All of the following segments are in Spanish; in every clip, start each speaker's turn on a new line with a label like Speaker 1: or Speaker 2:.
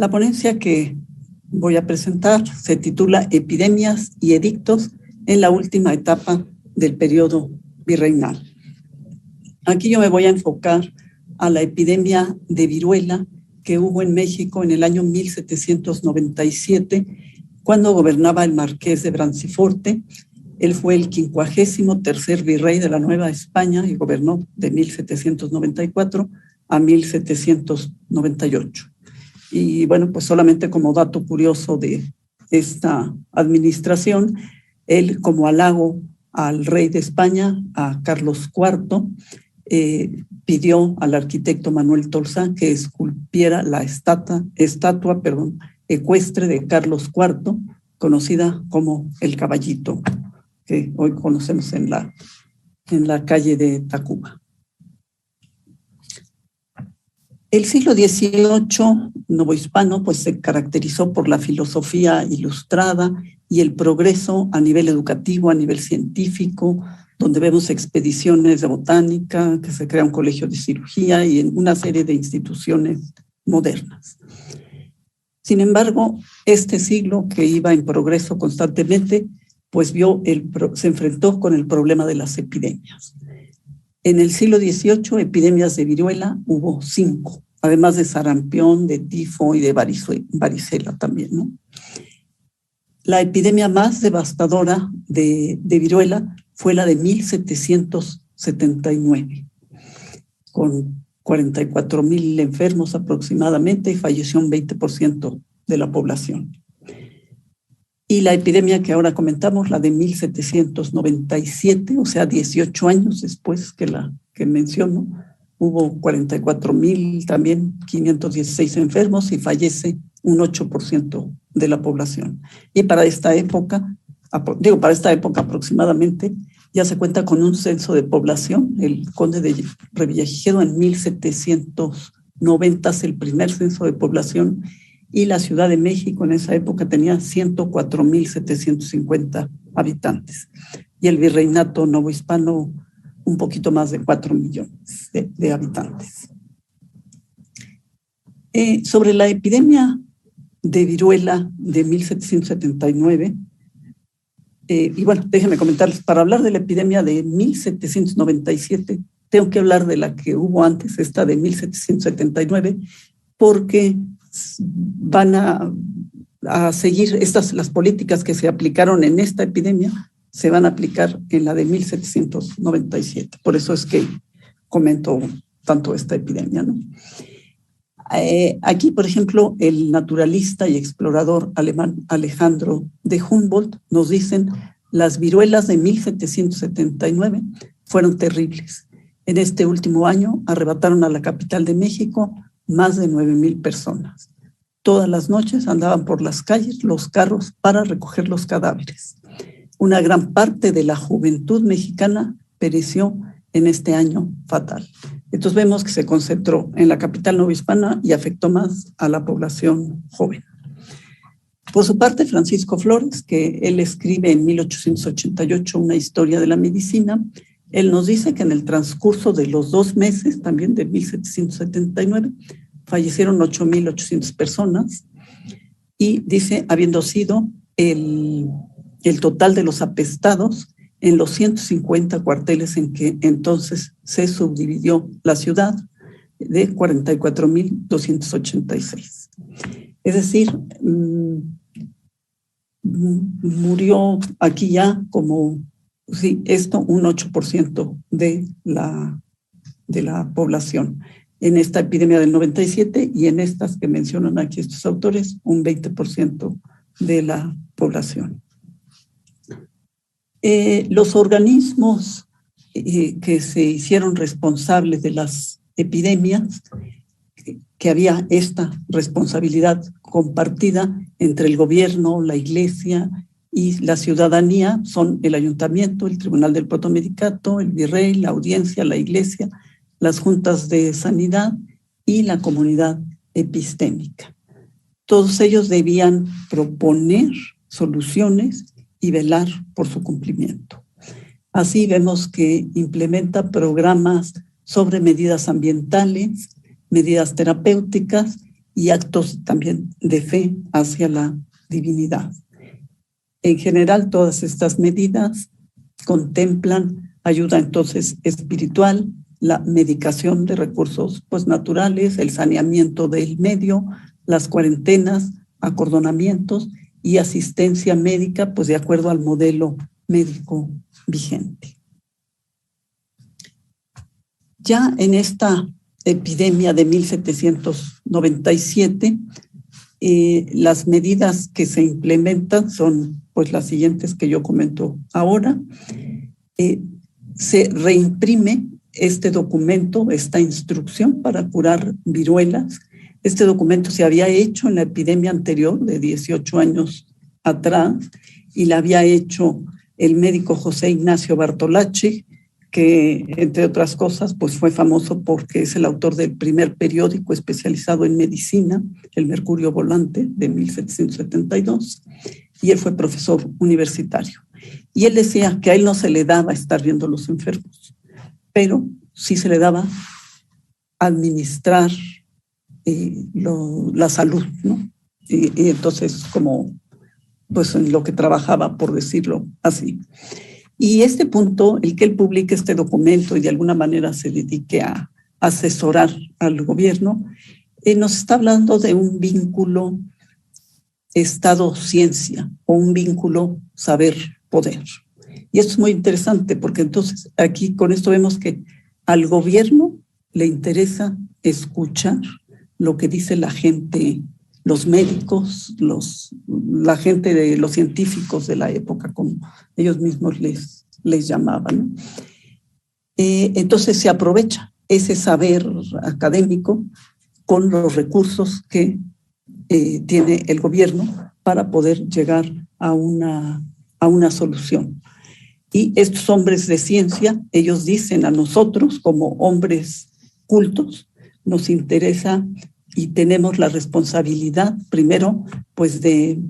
Speaker 1: La ponencia que voy a presentar se titula Epidemias y edictos en la última etapa del periodo virreinal. Aquí yo me voy a enfocar a la epidemia de viruela que hubo en México en el año 1797, cuando gobernaba el marqués de Branciforte. Él fue el 53º virrey de la Nueva España y gobernó de 1794 a 1798. Y bueno, pues solamente como dato curioso de esta administración, él, como halago al rey de España, a Carlos IV, pidió al arquitecto Manuel Tolsá que esculpiera la estatua ecuestre de Carlos IV, conocida como el Caballito, que hoy conocemos en la calle de Tacuba. El siglo XVIII novohispano pues, se caracterizó por la filosofía ilustrada y el progreso a nivel educativo, a nivel científico, donde vemos expediciones de botánica, que se crea un colegio de cirugía y en una serie de instituciones modernas. Sin embargo, este siglo, que iba en progreso constantemente, pues se enfrentó con el problema de las epidemias. En el siglo XVIII, epidemias de viruela hubo 5, además de sarampión, de tifo y de varicela también, ¿no? La epidemia más devastadora de viruela fue la de 1779, con 44,000 enfermos aproximadamente, y falleció un 20% de la población. Y la epidemia que ahora comentamos, la de 1797, o sea, 18 años después que la que menciono, hubo 44,000 también, 516 enfermos y fallece un 8% de la población. Y para esta época aproximadamente, ya se cuenta con un censo de población. El conde de Revillagigedo en 1790 hace el primer censo de población, y la Ciudad de México en esa época tenía 104,750 habitantes. Y el virreinato novohispano un poquito más de 4 millones de habitantes. Sobre la epidemia de viruela de 1779, y bueno, déjenme comentarles, para hablar de la epidemia de 1797, tengo que hablar de la que hubo antes, esta de 1779, porque van a seguir las políticas que se aplicaron en esta epidemia, se van a aplicar en la de 1797. Por eso es que comento tanto esta epidemia, ¿no? Aquí, por ejemplo, el naturalista y explorador alemán Alejandro de Humboldt nos dicen: las viruelas de 1779 fueron terribles. En este último año arrebataron a la capital de México más de 9,000 personas. Todas las noches andaban por las calles los carros para recoger los cadáveres. Una gran parte de la juventud mexicana pereció en este año fatal. Entonces vemos que se concentró en la capital novohispana y afectó más a la población joven. Por su parte, Francisco Flores, que él escribe en 1888 una historia de la medicina, él nos dice que en el transcurso de los 2 meses, también de 1779, fallecieron 8,800 personas, y dice, habiendo sido el total de los apestados en los 150 cuarteles en que entonces se subdividió la ciudad, de 44,286. Es decir, murió aquí ya como, sí, un 8% de la población. En esta epidemia del 97 y en estas que mencionan aquí estos autores, un 20% de la población. Los organismos que se hicieron responsables de las epidemias, que había esta responsabilidad compartida entre el gobierno, la iglesia y la ciudadanía, son el ayuntamiento, el tribunal del protomedicato, el virrey, la audiencia, la iglesia, las juntas de sanidad y la comunidad epistémica. Todos ellos debían proponer soluciones y velar por su cumplimiento. Así vemos que implementa programas sobre medidas ambientales, medidas terapéuticas y actos también de fe hacia la divinidad. En general, todas estas medidas contemplan ayuda entonces espiritual, la medicación de recursos pues, naturales, el saneamiento del medio, las cuarentenas, acordonamientos y asistencia médica, pues de acuerdo al modelo médico vigente. Ya en esta epidemia de 1797, las medidas que se implementan son pues las siguientes que yo comento ahora. Se reimprime este documento, esta instrucción para curar viruelas. Este documento se había hecho en la epidemia anterior de 18 años atrás y la había hecho el médico José Ignacio Bartolacci, que entre otras cosas pues fue famoso porque es el autor del primer periódico especializado en medicina, el Mercurio Volante, de 1772, y él fue profesor universitario. Y él decía que a él no se le daba estar viendo a los enfermos, pero sí se le daba administrar la salud, ¿no? Y entonces como pues en lo que trabajaba, por decirlo así. Y este punto, el que él publique este documento y de alguna manera se dedique a asesorar al gobierno, nos está hablando de un vínculo Estado-ciencia o un vínculo saber-poder. Y esto es muy interesante porque entonces aquí con esto vemos que al gobierno le interesa escuchar lo que dice la gente, los médicos, la gente de los científicos de la época, como ellos mismos les llamaban. Entonces se aprovecha ese saber académico con los recursos que tiene el gobierno para poder llegar a una solución. Y estos hombres de ciencia, ellos dicen a nosotros como hombres cultos, nos interesa y tenemos la responsabilidad, primero, pues de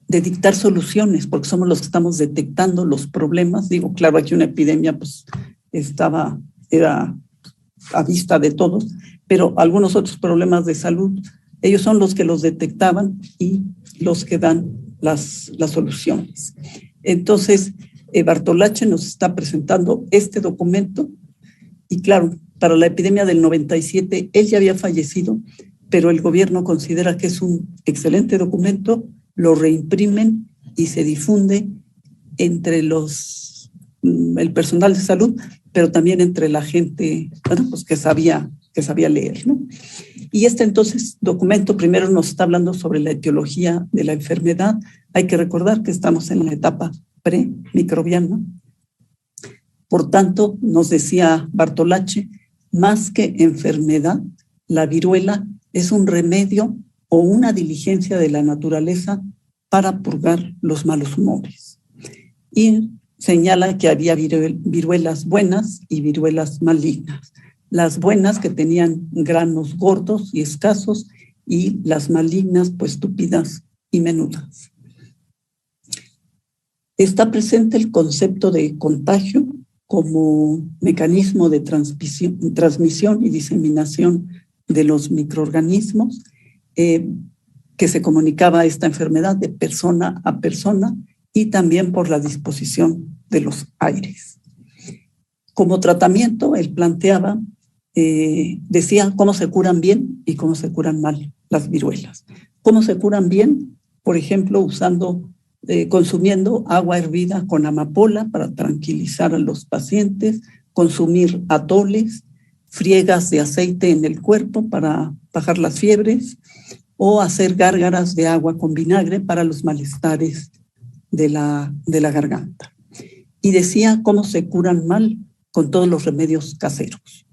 Speaker 1: dictar soluciones, porque somos los que estamos detectando los problemas. Digo, claro, aquí una epidemia pues era a vista de todos, pero algunos otros problemas de salud, ellos son los que los detectaban y los que dan las soluciones. Entonces, Bartolacci nos está presentando este documento y claro, para la epidemia del 97, él ya había fallecido, pero el gobierno considera que es un excelente documento, lo reimprimen y se difunde entre el personal de salud, pero también entre la gente, bueno, pues que sabía leer, ¿no? Y este entonces documento primero nos está hablando sobre la etiología de la enfermedad. Hay que recordar que estamos en la etapa pre-microbiana. Por tanto, nos decía Bartolacci, más que enfermedad, la viruela es un remedio o una diligencia de la naturaleza para purgar los malos humores. Y señala que había viruelas buenas y viruelas malignas. Las buenas que tenían granos gordos y escasos y las malignas pues túpidas y menudas. Está presente el concepto de contagio como mecanismo de transmisión y diseminación de los microorganismos que se comunicaba esta enfermedad de persona a persona y también por la disposición de los aires. Como tratamiento, él planteaba, decía cómo se curan bien y cómo se curan mal las viruelas. ¿Cómo se curan bien? Por ejemplo, consumiendo agua hervida con amapola para tranquilizar a los pacientes, consumir atoles, friegas de aceite en el cuerpo para bajar las fiebres o hacer gárgaras de agua con vinagre para los malestares de la garganta. Y decía cómo se curan mal con todos los remedios caseros.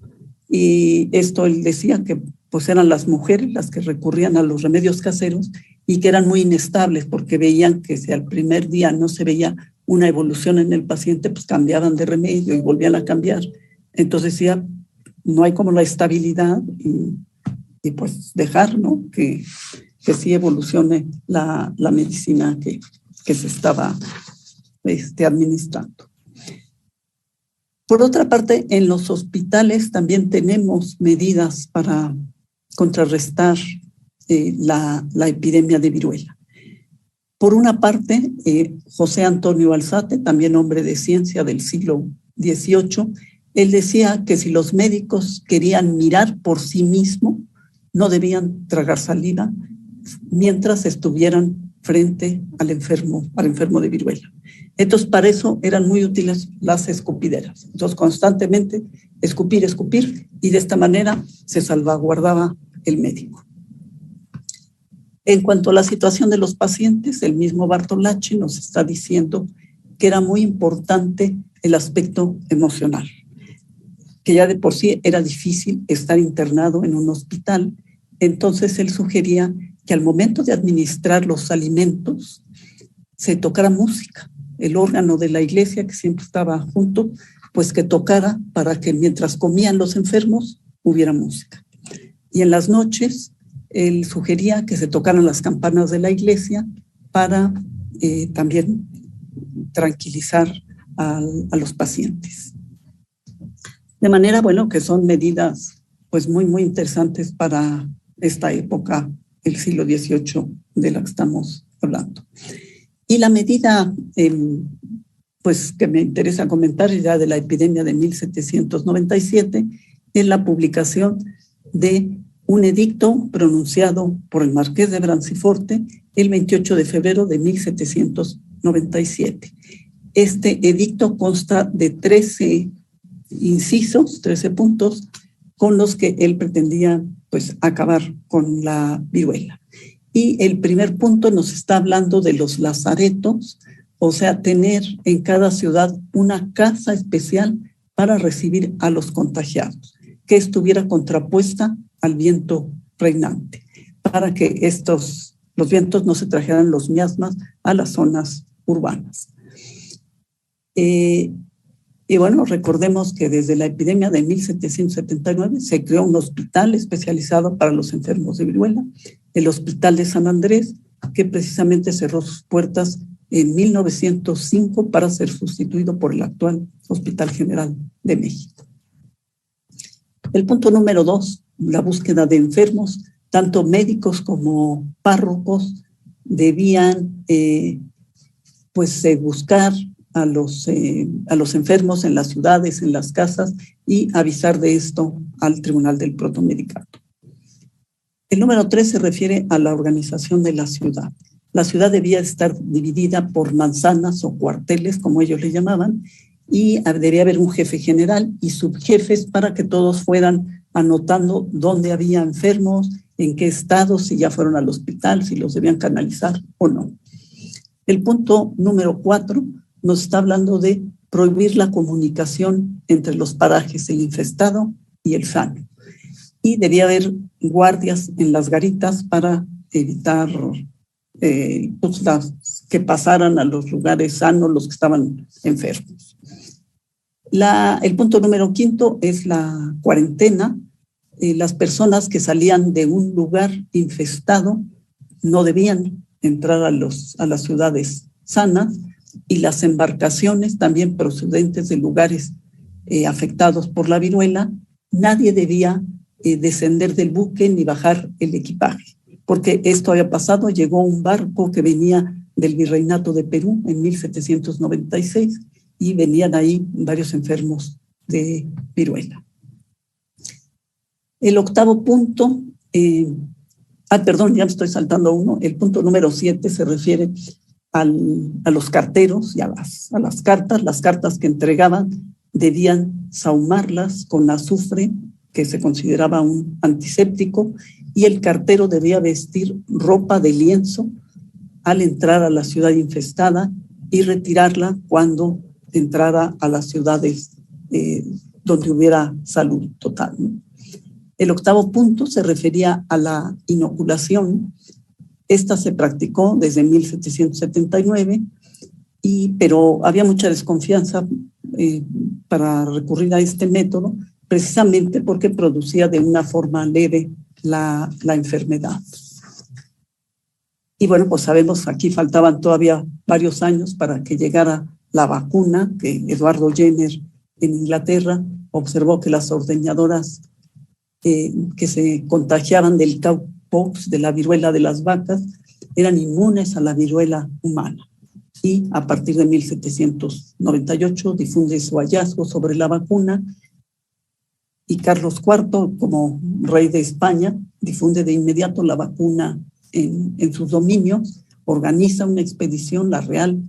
Speaker 1: Y esto él decía que pues eran las mujeres las que recurrían a los remedios caseros y que eran muy inestables porque veían que si al primer día no se veía una evolución en el paciente, pues cambiaban de remedio y volvían a cambiar. Entonces decía, no hay como la estabilidad y pues dejar, ¿no? Que sí evolucione la medicina que se estaba administrando. Por otra parte, en los hospitales también tenemos medidas para contrarrestar la epidemia de viruela. Por una parte, José Antonio Alzate, también hombre de ciencia del siglo XVIII, él decía que si los médicos querían mirar por sí mismos, no debían tragar saliva mientras estuvieran frente al enfermo de viruela. Entonces, para eso eran muy útiles las escupideras. Entonces, constantemente escupir, y de esta manera se salvaguardaba el médico. En cuanto a la situación de los pacientes, el mismo Bartolacci nos está diciendo que era muy importante el aspecto emocional, que ya de por sí era difícil estar internado en un hospital. Entonces él sugería que al momento de administrar los alimentos se tocara música. El órgano de la iglesia, que siempre estaba junto, pues que tocara para que mientras comían los enfermos hubiera música. Y en las noches él sugería que se tocaran las campanas de la iglesia para también tranquilizar a los pacientes. De manera, bueno, que son medidas pues muy, muy interesantes para esta época, el siglo XVIII de la que estamos hablando. Y la medida pues que me interesa comentar ya de la epidemia de 1797 es la publicación de un edicto pronunciado por el marqués de Branciforte el 28 de febrero de 1797. Este edicto consta de 13 incisos, 13 puntos, con los que él pretendía pues acabar con la viruela. Y el primer punto nos está hablando de los lazaretos, o sea, tener en cada ciudad una casa especial para recibir a los contagiados, que estuviera contrapuesta al viento reinante, para que los vientos no se trajeran los miasmas a las zonas urbanas. Y bueno, recordemos que desde la epidemia de 1779 se creó un hospital especializado para los enfermos de viruela, el Hospital de San Andrés, que precisamente cerró sus puertas en 1905 para ser sustituido por el actual Hospital General de México. El punto número 2, la búsqueda de enfermos, tanto médicos como párrocos debían buscar a los enfermos en las ciudades, en las casas, y avisar de esto al Tribunal del Protomedicato. El número 3 se refiere a la organización de la ciudad. La ciudad debía estar dividida por manzanas o cuarteles, como ellos le llamaban, y debía haber un jefe general y subjefes para que todos fueran anotando dónde había enfermos, en qué estado, si ya fueron al hospital, si los debían canalizar o no. El punto número 4 nos está hablando de prohibir la comunicación entre los parajes, el infestado y el sano. Y debía haber guardias en las garitas para evitar que pasaran a los lugares sanos los que estaban enfermos. El punto número 5 es la cuarentena. Las personas que salían de un lugar infestado no debían entrar a las ciudades sanas, y las embarcaciones también procedentes de lugares afectados por la viruela, nadie debía descender del buque ni bajar el equipaje, porque esto había pasado. Llegó un barco que venía del Virreinato de Perú en 1796 y venían ahí varios enfermos de viruela. El octavo punto, ya me estoy saltando uno. El punto número 7 se refiere a los carteros y a las cartas. Las cartas que entregaban debían sahumarlas con azufre, que se consideraba un antiséptico, y el cartero debía vestir ropa de lienzo al entrar a la ciudad infestada y retirarla cuando entrara a las ciudades donde hubiera salud total, ¿no? El octavo punto se refería a la inoculación. Esta se practicó desde 1779, pero había mucha desconfianza para recurrir a este método, precisamente porque producía de una forma leve la enfermedad. Y bueno, pues sabemos, aquí faltaban todavía varios años para que llegara la vacuna, que Eduardo Jenner en Inglaterra observó que las ordeñadoras que se contagiaban del pox, de la viruela de las vacas, eran inmunes a la viruela humana. Y a partir de 1798 difunde su hallazgo sobre la vacuna, y Carlos IV, como rey de España, difunde de inmediato la vacuna en sus dominios, organiza una expedición, la Real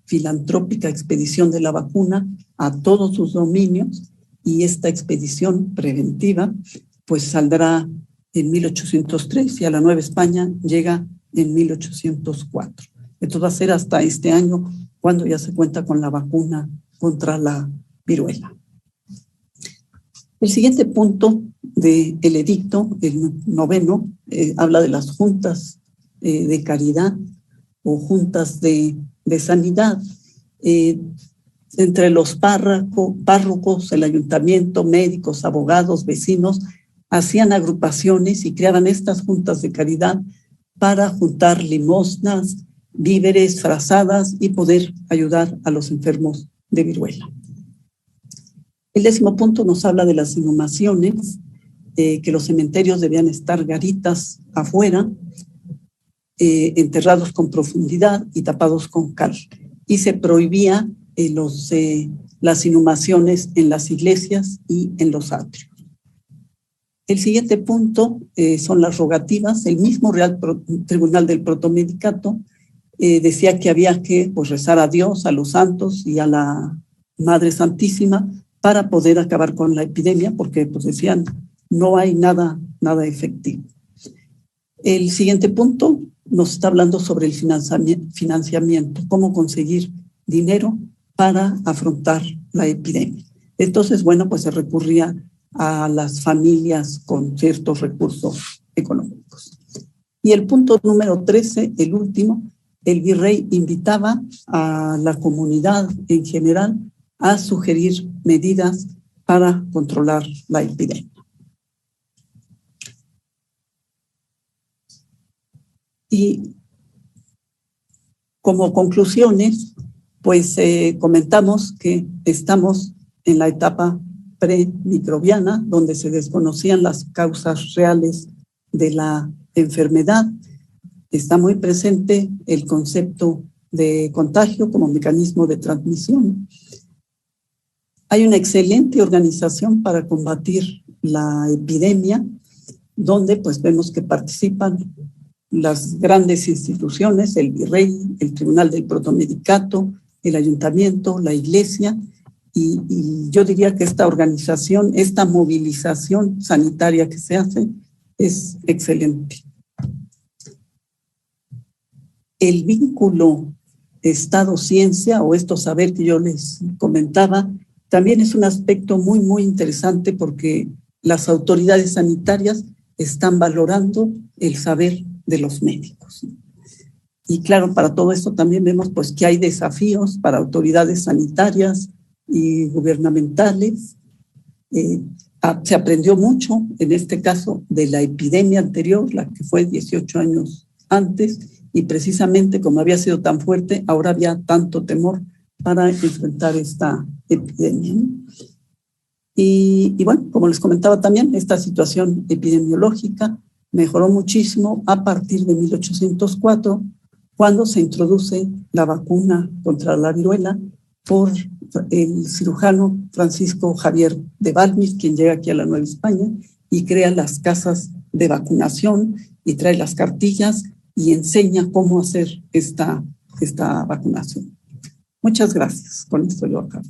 Speaker 1: Filantrópica Expedición de la Vacuna, a todos sus dominios, y esta expedición preventiva pues saldrá en 1803 y a la Nueva España llega en 1804. Esto va a ser hasta este año, cuando ya se cuenta con la vacuna contra la viruela. El siguiente punto del edicto, el noveno, habla de las juntas de caridad o juntas de sanidad. Entre los párrocos, el ayuntamiento, médicos, abogados, vecinos, hacían agrupaciones y creaban estas juntas de caridad para juntar limosnas, víveres, frazadas y poder ayudar a los enfermos de viruela. El 10º punto nos habla de las inhumaciones, que los cementerios debían estar garitas afuera, enterrados con profundidad y tapados con cal. Y se prohibía las inhumaciones en las iglesias y en los atrios. El siguiente punto son las rogativas. El mismo Real Tribunal del Protomedicato decía que había que rezar a Dios, a los santos y a la Madre Santísima para poder acabar con la epidemia, porque pues decían no hay nada efectivo. El siguiente punto nos está hablando sobre el financiamiento, cómo conseguir dinero para afrontar la epidemia. Entonces, bueno, pues se recurría a las familias con ciertos recursos económicos. Y el punto número 13, el último, el virrey invitaba a la comunidad en general a sugerir medidas para controlar la epidemia. Y como conclusiones, pues comentamos que estamos en la etapa premicrobiana, donde se desconocían las causas reales de la enfermedad. Está muy presente el concepto de contagio como mecanismo de transmisión. Hay una excelente organización para combatir la epidemia, donde pues vemos que participan las grandes instituciones, el virrey, el Tribunal del Protomedicato, el ayuntamiento, la iglesia, y yo diría que esta organización, esta movilización sanitaria que se hace es excelente. El vínculo Estado-ciencia, o esto saber que yo les comentaba, también es un aspecto muy, muy interesante, porque las autoridades sanitarias están valorando el saber de los médicos. Y claro, para todo esto también vemos pues que hay desafíos para autoridades sanitarias y gubernamentales. Se aprendió mucho, en este caso, de la epidemia anterior, la que fue 18 años antes, y precisamente como había sido tan fuerte, ahora había tanto temor para enfrentar esta epidemia. Y bueno, como les comentaba también, esta situación epidemiológica mejoró muchísimo a partir de 1804, cuando se introduce la vacuna contra la viruela por el cirujano Francisco Javier de Balmis, quien llega aquí a la Nueva España y crea las casas de vacunación y trae las cartillas y enseña cómo hacer esta vacunación. Muchas gracias. Con esto yo acabo.